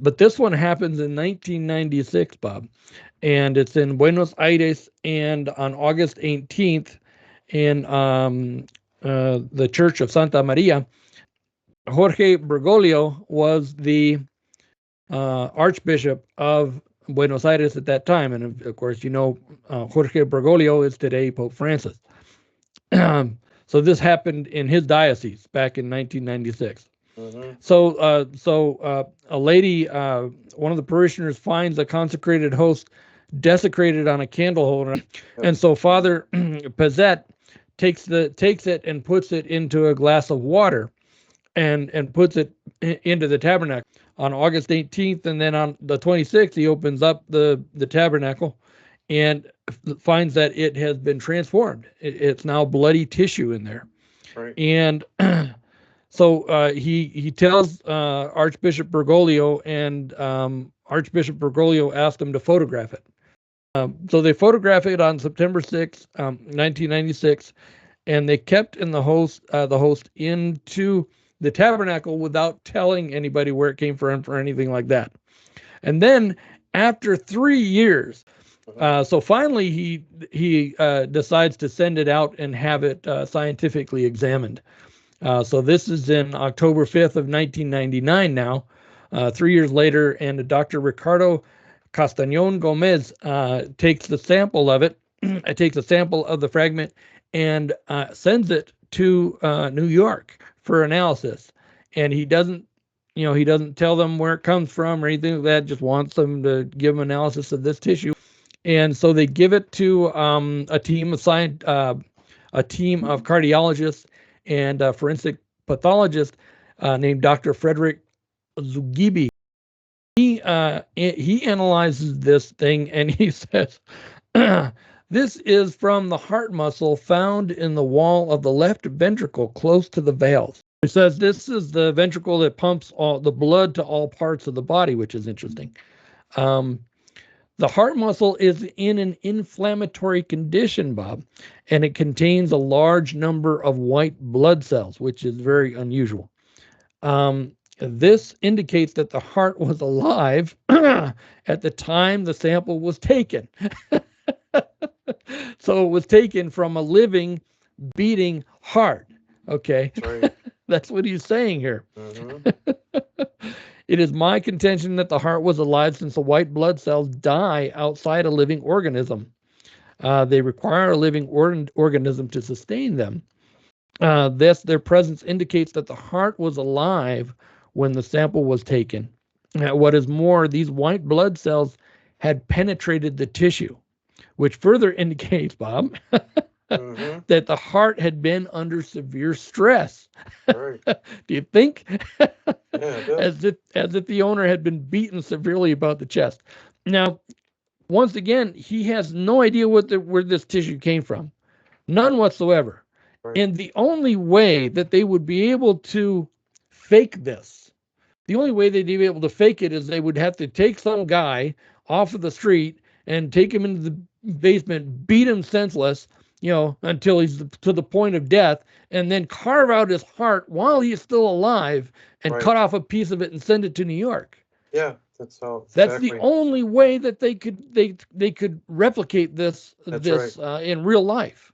But this one happens in 1996, Bob, and it's in Buenos Aires, and on August 18th in the Church of Santa Maria. Jorge Bergoglio was the Archbishop of Buenos Aires at that time, and of course, Jorge Bergoglio is today Pope Francis. So this happened in his diocese back in 1996. Mm-hmm. So a lady, one of the parishioners, finds a consecrated host desecrated on a candle holder, and so Father Pezet takes it and puts it into a glass of water, and puts it into the tabernacle on August 18th, and then on the 26th he opens up the tabernacle and finds that it has been transformed. It's now bloody tissue in there, Right. and so he tells Archbishop Bergoglio, and Archbishop Bergoglio asked him to photograph it. So they photograph it on September 6th, 1996, and they kept the host into the tabernacle without telling anybody where it came from or anything like that. And then after 3 years, so finally he decides to send it out and have it scientifically examined. So this is in October 5th of 1999 now, 3 years later, and Dr. Ricardo Castañón Gomez takes the sample of it, takes a sample of the fragment, and sends it to New York for analysis. And he doesn't tell them where it comes from or anything like that, just wants them to give him analysis of this tissue. And so they give it to a team of cardiologists and forensic pathologists named Dr. Frederick Zugibe. He analyzes this thing and he says, this is from the heart muscle found in the wall of the left ventricle close to the valves. He says this is the ventricle that pumps all the blood to all parts of the body, which is interesting. The heart muscle is in an inflammatory condition, Bob, and it contains a large number of white blood cells, which is very unusual. This indicates that the heart was alive at the time the sample was taken. So it was taken from a living, beating heart. Okay. That's right. That's what he's saying here. Mm-hmm. It is my contention that the heart was alive since the white blood cells die outside a living organism. They require a living organism to sustain them. Their presence indicates that the heart was alive when the sample was taken. What is more, these white blood cells had penetrated the tissue, which further indicates, Bob, Mm-hmm. that the heart had been under severe stress. Right. Do you think? Yeah, it does. as if the owner had been beaten severely about the chest. Now, once again, he has no idea where this tissue came from. None whatsoever. Right. And the only way that they would be able to fake this, the only way they'd be able to fake it is they would have to take some guy off of the street and take him into the basement, beat him senseless, until he's to the point of death, and then carve out his heart while he's still alive and Right. cut off a piece of it and send it to New York. Yeah, that's how. That's Exactly. the only way that they could replicate this That's in real life.